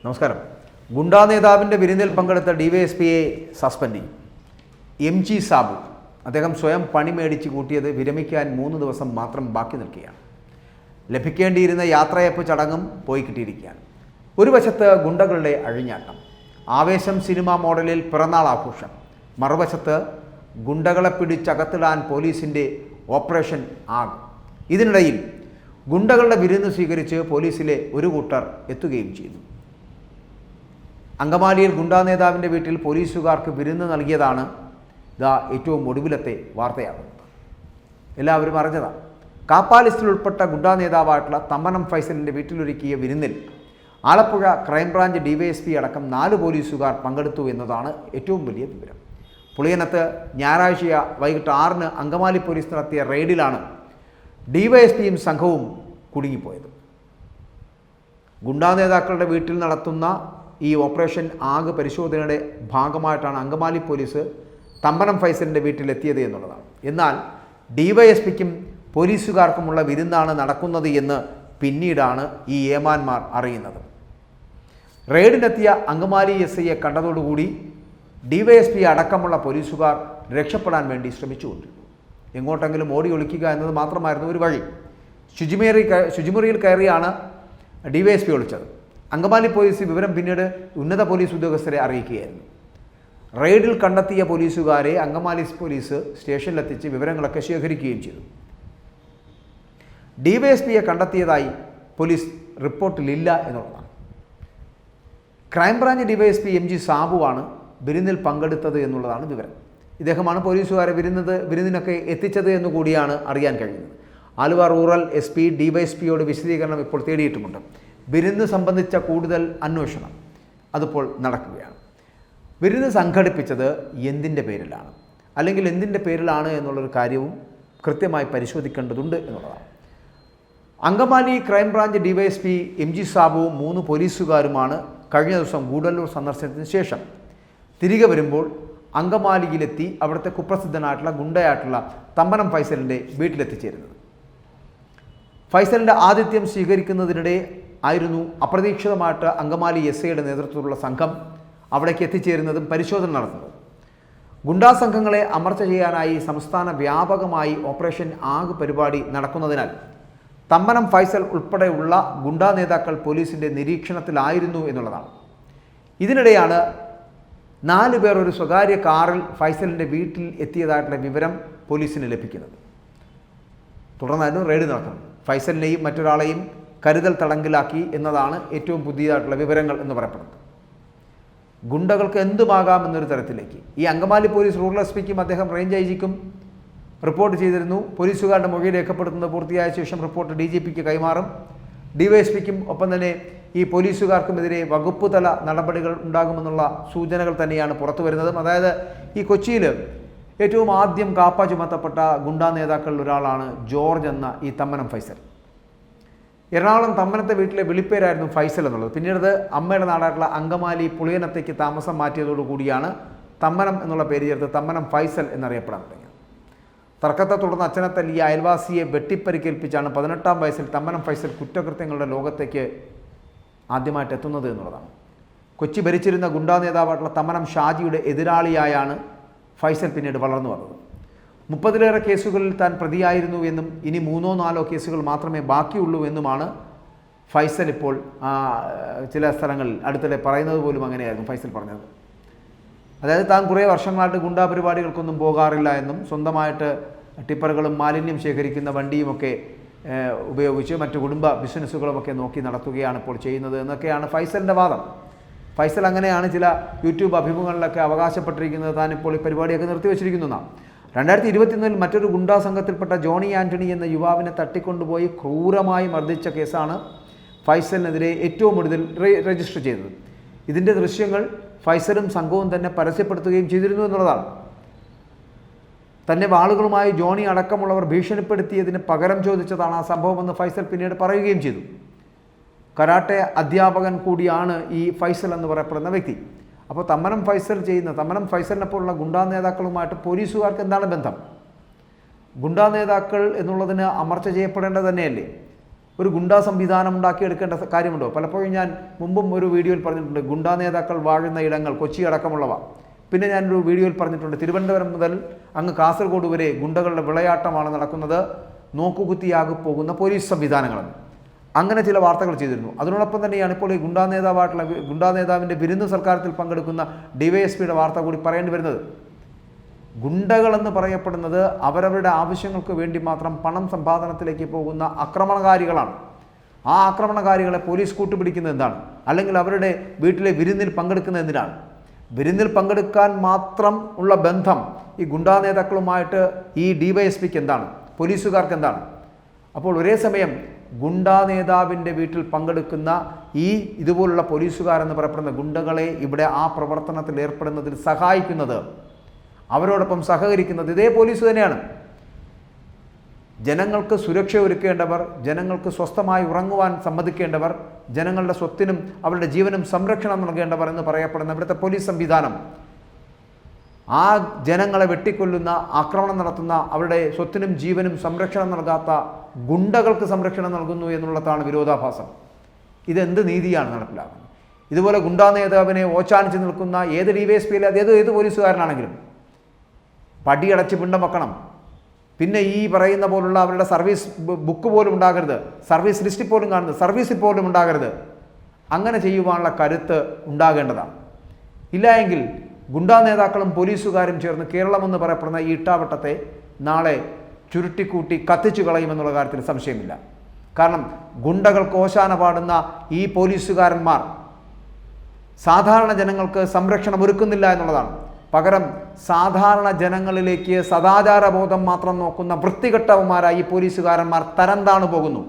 നമസ്കാരം. ഗുണ്ടാ നേതാവിൻ്റെ വിരുന്നിൽ പങ്കെടുത്ത ഡിവൈഎസ്പിയെ സസ്പെൻഡ് ചെയ്യും. MG സാബു അദ്ദേഹം സ്വയം പണി മേടിച്ച് കൂട്ടിയത് വിരമിക്കാൻ 3 ദിവസം മാത്രം ബാക്കി നിൽക്കുകയാണ്. ലഭിക്കേണ്ടിയിരുന്ന യാത്രയപ്പ് ചടങ്ങും പോയി കിട്ടിയിരിക്കുകയാണ്. ഒരു വശത്ത് ഗുണ്ടകളുടെ അഴിഞ്ഞാട്ടം, ആവേശം സിനിമ മോഡലിൽ പിറന്നാൾ ആഘോഷം, മറുവശത്ത് ഗുണ്ടകളെ പിടിച്ചകത്തിടാൻ പോലീസിൻ്റെ ഓപ്പറേഷൻ ആഗ്. ഇതിനിടയിൽ ഗുണ്ടകളുടെ വിരുന്ന് സ്വീകരിച്ച് പോലീസിലെ ഒരു കൂട്ടർ എത്തുകയും ചെയ്തു. അങ്കമാലിയിൽ ഗുണ്ടാ നേതാവിൻ്റെ വീട്ടിൽ പോലീസുകാർക്ക് വിരുന്ന് നൽകിയതാണ് ഏറ്റവും ഒടുവിലത്തെ വാർത്തയാകുന്നത്. എല്ലാവരും അറിഞ്ഞതാണ്. കാപ്പ ലിസ്റ്റിൽ ഉൾപ്പെട്ട ഗുണ്ടാ നേതാവായിട്ടുള്ള തമ്മനം ഫൈസലിൻ്റെ വീട്ടിലൊരുക്കിയ വിരുന്നിൽ ആലപ്പുഴ ക്രൈംബ്രാഞ്ച് DYSP അടക്കം 4 പോലീസുകാർ പങ്കെടുത്തു എന്നതാണ് ഏറ്റവും വലിയ വിവരം. പുളിയനത്ത് ഞായറാഴ്ച വൈകിട്ട് 6-ന് അങ്കമാലി പോലീസ് നടത്തിയ റെയ്ഡിലാണ് DYSPയും സംഘവും കുടുങ്ങിപ്പോയത്. ഗുണ്ടാ നേതാക്കളുടെ വീട്ടിൽ നടത്തുന്ന ഈ ഓപ്പറേഷൻ ആഗ് പരിശോധനയുടെ ഭാഗമായിട്ടാണ് അങ്കമാലി പോലീസ് തമ്പനം ഫൈസലിൻ്റെ വീട്ടിലെത്തിയത് എന്നുള്ളതാണ്. എന്നാൽ DYSPയ്ക്കും പോലീസുകാർക്കുമുള്ള വിരുന്നാണ് നടക്കുന്നത് എന്ന് പിന്നീടാണ് ഈ ഏമാന്മാർ അറിയുന്നത്. റെയ്ഡിനെത്തിയ അങ്കമാലി SIയെ കണ്ടതോടുകൂടി DYSP അടക്കമുള്ള പോലീസുകാർ രക്ഷപ്പെടാൻ വേണ്ടി ശ്രമിച്ചുകൊണ്ടിരുന്നു. എങ്ങോട്ടെങ്കിലും ഓടി ഒളിക്കുക എന്നത് മാത്രമായിരുന്നു ഒരു വഴി. ശുചിമുറിയിൽ കയറിയാണ് DYSP ഒളിച്ചത്. അങ്കമാലി പോലീസ് വിവരം പിന്നീട് ഉന്നത പോലീസ് ഉദ്യോഗസ്ഥരെ അറിയിക്കുകയായിരുന്നു. റെയ്ഡിൽ കണ്ടെത്തിയ പോലീസുകാരെ അങ്കമാലി പോലീസ് സ്റ്റേഷനിലെത്തിച്ച് വിവരങ്ങളൊക്കെ ശേഖരിക്കുകയും ചെയ്തു. DYSPയെ കണ്ടെത്തിയതായി പോലീസ് റിപ്പോർട്ടിലില്ല എന്നുള്ളതാണ്. ക്രൈംബ്രാഞ്ച് DYSP MG സാബുവാണ് വിരുന്നിൽ പങ്കെടുത്തത് എന്നുള്ളതാണ് വിവരം. ഇദ്ദേഹമാണ് പോലീസുകാരെ വിരുന്നിനൊക്കെ എത്തിച്ചത് എന്നുകൂടിയാണ് അറിയാൻ കഴിയുന്നത്. ആലുവ റൂറൽ SP DYSPയോട് വിശദീകരണം ഇപ്പോൾ തേടിയിട്ടുമുണ്ട്. വിരുന്ന് സംബന്ധിച്ച കൂടുതൽ അന്വേഷണം അതിപ്പോൾ നടക്കുകയാണ്. വിരുന്ന് സംഘടിപ്പിച്ചത് എന്തിൻ്റെ പേരിലാണ്, അല്ലെങ്കിൽ എന്തിൻ്റെ പേരിലാണ് എന്നുള്ളൊരു കാര്യവും കൃത്യമായി പരിശോധിക്കേണ്ടതുണ്ട് എന്നുള്ളതാണ്. അങ്കമാലി ക്രൈംബ്രാഞ്ച് DYSP MG സാബുവും 3 പോലീസുകാരുമാണ് കഴിഞ്ഞ ദിവസം ഗൂഡല്ലൂർ സന്ദർശനത്തിന് ശേഷം തിരികെ വരുമ്പോൾ അങ്കമാലിയിലെത്തി അവിടുത്തെ കുപ്രസിദ്ധനായിട്ടുള്ള ഗുണ്ടയായിട്ടുള്ള തമ്പനം ഫൈസലിൻ്റെ വീട്ടിലെത്തിച്ചേരുന്നത്. ഫൈസലിൻ്റെ ആതിഥ്യം സ്വീകരിക്കുന്നതിനിടെ ആയിരുന്നു അപ്രതീക്ഷിതമായിട്ട് അങ്കമാലി SIയുടെ നേതൃത്വത്തിലുള്ള സംഘം അവിടേക്ക് എത്തിച്ചേരുന്നതും പരിശോധന നടത്തുന്നതും. ഗുണ്ടാ സംഘങ്ങളെ അമർച്ച ചെയ്യാനായി സംസ്ഥാന വ്യാപകമായി ഓപ്പറേഷൻ ആഗ് പരിപാടി നടക്കുന്നതിനാൽ തമ്പനം ഫൈസൽ ഉൾപ്പെടെയുള്ള ഗുണ്ടാ നേതാക്കൾ പോലീസിൻ്റെ നിരീക്ഷണത്തിലായിരുന്നു എന്നുള്ളതാണ്. ഇതിനിടെയാണ് 4 പേർ ഒരു സ്വകാര്യ കാറിൽ ഫൈസലിൻ്റെ വീട്ടിൽ എത്തിയതായിട്ടുള്ള വിവരം പോലീസിന് ലഭിക്കുന്നത്. തുടർന്നായിരുന്നു റെയ്ഡ് നടക്കുന്നത്. ഫൈസലിനെയും മറ്റൊരാളെയും കരുതൽ തടങ്കിലാക്കി എന്നതാണ് ഏറ്റവും പുതിയതായിട്ടുള്ള വിവരങ്ങൾ എന്ന് പറയപ്പെടുന്നത്. ഗുണ്ടകൾക്ക് എന്തുമാകാം എന്നൊരു തരത്തിലേക്ക് ഈ അങ്കമാലി പോലീസ് റൂറൽ SPയ്ക്കും അദ്ദേഹം റേഞ്ച് IGക്കും റിപ്പോർട്ട് ചെയ്തിരുന്നു. പോലീസുകാരുടെ മൊഴി രേഖപ്പെടുത്തുന്നത് പൂർത്തിയായ ശേഷം റിപ്പോർട്ട് DGPക്ക് കൈമാറും. DYSPയ്ക്കും ഒപ്പം തന്നെ ഈ പോലീസുകാർക്കുമെതിരെ വകുപ്പ് തല നടപടികൾ ഉണ്ടാകുമെന്നുള്ള സൂചനകൾ തന്നെയാണ് പുറത്തു വരുന്നതും. അതായത് ഈ കൊച്ചിയിൽ ഏറ്റവും ആദ്യം കാപ്പ ചുമത്തപ്പെട്ട ഗുണ്ടാ നേതാക്കളിൽ ഒരാളാണ് ജോർജ് എന്ന ഈ തമ്മനം ഫൈസൽ. എറണാകുളം തമ്മനത്തെ വീട്ടിലെ വിളിപ്പേരായിരുന്നു ഫൈസൽ എന്നുള്ളത്. പിന്നീട് അമ്മയുടെ നാടായിട്ടുള്ള അങ്കമാലി പുളിയനത്തേക്ക് താമസം മാറ്റിയതോടുകൂടിയാണ് തമ്മനം എന്നുള്ള പേര് ചേർത്ത് തമ്മനം ഫൈസൽ എന്നറിയപ്പെടാൻ തുടങ്ങിയത്. തർക്കത്തെ തുടർന്ന് അച്ഛനെ തല്ലിയ അയൽവാസിയെ വെട്ടിപ്പരിക്കേൽപ്പിച്ചാണ് 18-ാം വയസ്സിൽ തമ്മനം ഫൈസൽ കുറ്റകൃത്യങ്ങളുടെ ലോകത്തേക്ക് ആദ്യമായിട്ട് എത്തുന്നത് എന്നുള്ളതാണ്. കൊച്ചി ഭരിച്ചിരുന്ന ഗുണ്ടാ നേതാവായിട്ടുള്ള തമ്മനം ഷാജിയുടെ എതിരാളിയായാണ് ഫൈസൽ പിന്നീട് വളർന്നു വന്നത്. 30-ലേറെ കേസുകളിൽ താൻ പ്രതിയായിരുന്നു എന്നും ഇനി 3-4 കേസുകൾ മാത്രമേ ബാക്കിയുള്ളൂ എന്നുമാണ് ഫൈസൽ ഇപ്പോൾ ചില സ്ഥലങ്ങളിൽ അടുത്തിടെ പറയുന്നത് പോലും അങ്ങനെയായിരുന്നു ഫൈസൽ പറഞ്ഞത്. അതായത് താൻ കുറേ വർഷങ്ങളായിട്ട് ഗുണ്ടാ പരിപാടികൾക്കൊന്നും പോകാറില്ല എന്നും സ്വന്തമായിട്ട് ടിപ്പറുകളും മാലിന്യം ശേഖരിക്കുന്ന വണ്ടിയുമൊക്കെ ഉപയോഗിച്ച് മറ്റു കുടുംബ ബിസിനസ്സുകളുമൊക്കെ നോക്കി നടത്തുകയാണ് ഇപ്പോൾ ചെയ്യുന്നത് എന്നൊക്കെയാണ് ഫൈസലിൻ്റെ വാദം. ഫൈസൽ അങ്ങനെയാണ് ചില യൂട്യൂബ് അഭിമുഖങ്ങളിലൊക്കെ അവകാശപ്പെട്ടിരിക്കുന്നത്. താനിപ്പോൾ ഈ പരിപാടിയൊക്കെ നിർത്തിവെച്ചിരിക്കുന്നതാണ്. 2021 മറ്റൊരു ഗുണ്ടാ സംഘത്തിൽപ്പെട്ട ജോണി ആൻ്റണി എന്ന യുവാവിനെ തട്ടിക്കൊണ്ടുപോയി ക്രൂരമായി മർദ്ദിച്ച കേസാണ് ഫൈസലിനെതിരെ ഏറ്റവും ഒടുവിൽ രജിസ്റ്റർ ചെയ്തത്. ഇതിൻ്റെ ദൃശ്യങ്ങൾ ഫൈസലും സംഘവും തന്നെ പരസ്യപ്പെടുത്തുകയും ചെയ്തിരുന്നു എന്നുള്ളതാണ്. തന്നെ വാളുകളുമായി ജോണി അടക്കമുള്ളവർ ഭീഷണിപ്പെടുത്തിയതിന് പകരം ചോദിച്ചതാണ് ആ സംഭവമെന്ന് ഫൈസൽ പിന്നീട് പറയുകയും ചെയ്തു. കരാട്ടെ അധ്യാപകൻ കൂടിയാണ് ഈ ഫൈസൽ എന്ന് പറയപ്പെടുന്ന വ്യക്തി. അപ്പോൾ തമ്മനം ഫൈസലിനെ പോലുള്ള ഗുണ്ടാ നേതാക്കളുമായിട്ട് പോലീസുകാർക്ക് എന്താണ് ബന്ധം? ഗുണ്ടാ നേതാക്കൾ എന്നുള്ളതിന് അമർച്ച ചെയ്യപ്പെടേണ്ടത് തന്നെയല്ലേ? ഒരു ഗുണ്ടാ സംവിധാനം ഉണ്ടാക്കിയെടുക്കേണ്ട കാര്യമുണ്ടോ? പലപ്പോഴും ഞാൻ മുമ്പും ഒരു വീഡിയോയിൽ പറഞ്ഞിട്ടുണ്ട്, ഗുണ്ടാ നേതാക്കൾ വാഴുന്ന ഇടങ്ങൾ കൊച്ചി അടക്കമുള്ളവ. പിന്നെ ഞാനൊരു വീഡിയോയിൽ പറഞ്ഞിട്ടുണ്ട്, തിരുവനന്തപുരം മുതൽ അങ്ങ് കാസർഗോഡ് വരെ ഗുണ്ടകളുടെ വിളയാട്ടമാണ് നടക്കുന്നത്, നോക്കുകുത്തിയാകെ പോകുന്ന പോലീസ് സംവിധാനങ്ങളെന്ന് അങ്ങനെ ചില വാർത്തകൾ ചെയ്തിരുന്നു. അതിനോടൊപ്പം തന്നെയാണ് ഇപ്പോൾ ഈ ഗുണ്ടാ നേതാവിൻ്റെ വിരുന്ന് സൽക്കാരത്തിൽ പങ്കെടുക്കുന്ന ഡിവൈഎസ്പിയുടെ വാർത്ത കൂടി പറയേണ്ടി വരുന്നത്. ഗുണ്ടകളെന്ന് പറയപ്പെടുന്നത് അവരവരുടെ ആവശ്യങ്ങൾക്ക് വേണ്ടി മാത്രം പണം സമ്പാദനത്തിലേക്ക് പോകുന്ന ആക്രമണകാരികളാണ്. ആ ആക്രമണകാരികളെ പോലീസ് കൂട്ടുപിടിക്കുന്നത് എന്താണ്? അല്ലെങ്കിൽ അവരുടെ വീട്ടിലെ വിരുന്നിൽ പങ്കെടുക്കുന്നത് എന്തിനാണ്? വിരുന്നിൽ പങ്കെടുക്കാൻ മാത്രം ഉള്ള ബന്ധം ഈ ഗുണ്ടാ നേതാക്കളുമായിട്ട് ഈ ഡിവൈഎസ്പിക്ക് എന്താണ്? പോലീസുകാർക്ക് എന്താണ്? അപ്പോൾ ഒരേ സമയം ഗുണ്ടാ നേതാവിൻ്റെ വീട്ടിൽ പങ്കെടുക്കുന്ന ഇതുപോലുള്ള പോലീസുകാരെന്ന് പറയപ്പെടുന്ന ഗുണ്ടകളെ ഇവിടെ ആ പ്രവർത്തനത്തിൽ ഏർപ്പെടുന്നതിൽ സഹായിക്കുന്നത്, അവരോടൊപ്പം സഹകരിക്കുന്നത് ഇതേ പോലീസ് തന്നെയാണ്. ജനങ്ങൾക്ക് സുരക്ഷ ഒരുക്കേണ്ടവർ, ജനങ്ങൾക്ക് സ്വസ്ഥമായി ഉറങ്ങുവാൻ സമ്മതിക്കേണ്ടവർ, ജനങ്ങളുടെ സ്വത്തിനും അവരുടെ ജീവനും സംരക്ഷണം നൽകേണ്ടവർ എന്ന് പറയപ്പെടുന്ന ഇവിടുത്തെ പോലീസ് സംവിധാനം ആ ജനങ്ങളെ വെട്ടിക്കൊല്ലുന്ന, ആക്രമണം നടത്തുന്ന, അവരുടെ സ്വത്തിനും ജീവനും സംരക്ഷണം നൽകാത്ത ഗുണ്ടകൾക്ക് സംരക്ഷണം നൽകുന്നു എന്നുള്ളതാണ് വിരോധാഭാസം. ഇതെന്ത് നീതിയാണ് നടപ്പിലാക്കുന്നത്? ഇതുപോലെ ഗുണ്ടാ നേതാവിനെ ഓച്ചാനിച്ച് നിൽക്കുന്ന ഏത് ഡിവൈഎസ്പിയിലെ ഏത് പോലീസുകാരനാണെങ്കിലും പടിയടച്ച് പിണ്ടം വെക്കണം. പിന്നെ ഈ പറയുന്ന പോലുള്ള അവരുടെ സർവീസ് ബുക്ക് പോലും ഉണ്ടാകരുത്, സർവീസ് ലിസ്റ്റിൽ പോലും കാണുന്നത്, സർവീസിൽ പോലും ഉണ്ടാകരുത്. അങ്ങനെ ചെയ്യുവാനുള്ള കരുത്ത് ഉണ്ടാകേണ്ടതാണ്. ഇല്ല എങ്കിൽ ഗുണ്ടാ നേതാക്കളും പോലീസുകാരും ചേർന്ന് കേരളമെന്ന് പറയപ്പെടുന്ന ഈ ഇട്ടാവട്ടത്തെ നാളെ ചുരുട്ടിക്കൂട്ടി കത്തിച്ചു കളയുമെന്നുള്ള കാര്യത്തിൽ സംശയമില്ല. കാരണം ഗുണ്ടകൾക്ക് ഓശാന പാടുന്ന ഈ പോലീസുകാരന്മാർ സാധാരണ ജനങ്ങൾക്ക് സംരക്ഷണം ഒരുക്കുന്നില്ല എന്നുള്ളതാണ്. പകരം സാധാരണ ജനങ്ങളിലേക്ക് സദാചാരബോധം മാത്രം നോക്കുന്ന വൃത്തികെട്ടവന്മാരായി ഈ പോലീസുകാരന്മാർ തരംതാണു പോകുന്നു.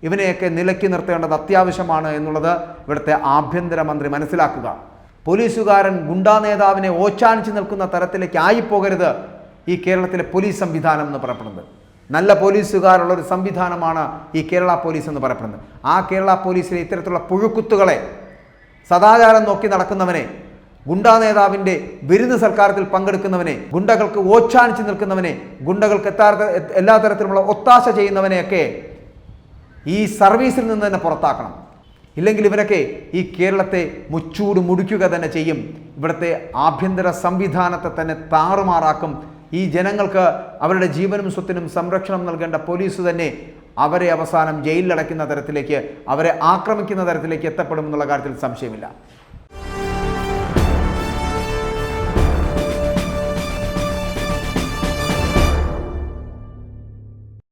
ഇവനെയൊക്കെ നിലയ്ക്ക് നിർത്തേണ്ടത് അത്യാവശ്യമാണ് എന്നുള്ളത് ഇവിടുത്തെ ആഭ്യന്തരമന്ത്രി മനസ്സിലാക്കുക. പോലീസുകാരൻ ഗുണ്ടാ നേതാവിനെ ഓച്ചാനിച്ച് നിൽക്കുന്ന തരത്തിലേക്ക് ആയിപ്പോകരുത് ഈ കേരളത്തിലെ പോലീസ് സംവിധാനം എന്ന് പറയപ്പെടുന്നത്. നല്ല പോലീസുകാരുള്ളൊരു സംവിധാനമാണ് ഈ കേരള പോലീസ് എന്ന് പറയപ്പെടുന്നത്. ആ കേരള പോലീസിലെ ഇത്തരത്തിലുള്ള പുഴുക്കുത്തുകളെ, സദാചാരം നോക്കി നടക്കുന്നവനെ, ഗുണ്ടാ നേതാവിൻ്റെ വിരുന്ന് സൽക്കാരത്തിൽ പങ്കെടുക്കുന്നവനെ, ഗുണ്ടകൾക്ക് ഓച്ചാനിച്ച് നിൽക്കുന്നവനെ, ഗുണ്ടകൾക്ക് എല്ലാ തരത്തിലുമുള്ള ഒത്താശ ചെയ്യുന്നവനെയൊക്കെ ഈ സർവീസിൽ നിന്ന് തന്നെ പുറത്താക്കണം. ഇല്ലെങ്കിൽ ഇവരൊക്കെ ഈ കേരളത്തെ മുച്ചൂട് മുടിക്കുക തന്നെ ചെയ്യും. ഇവിടുത്തെ ആഭ്യന്തര സംവിധാനത്തെ തന്നെ താറുമാറാക്കും. ഈ ജനങ്ങൾക്ക് അവരുടെ ജീവനും സ്വത്തിനും സംരക്ഷണം നൽകേണ്ട പോലീസ് തന്നെ അവരെ അവസാനം ജയിലിലടയ്ക്കുന്ന തരത്തിലേക്ക്, അവരെ ആക്രമിക്കുന്ന തരത്തിലേക്ക് എത്തപ്പെടുമെന്നുള്ള കാര്യത്തിൽ സംശയമില്ല.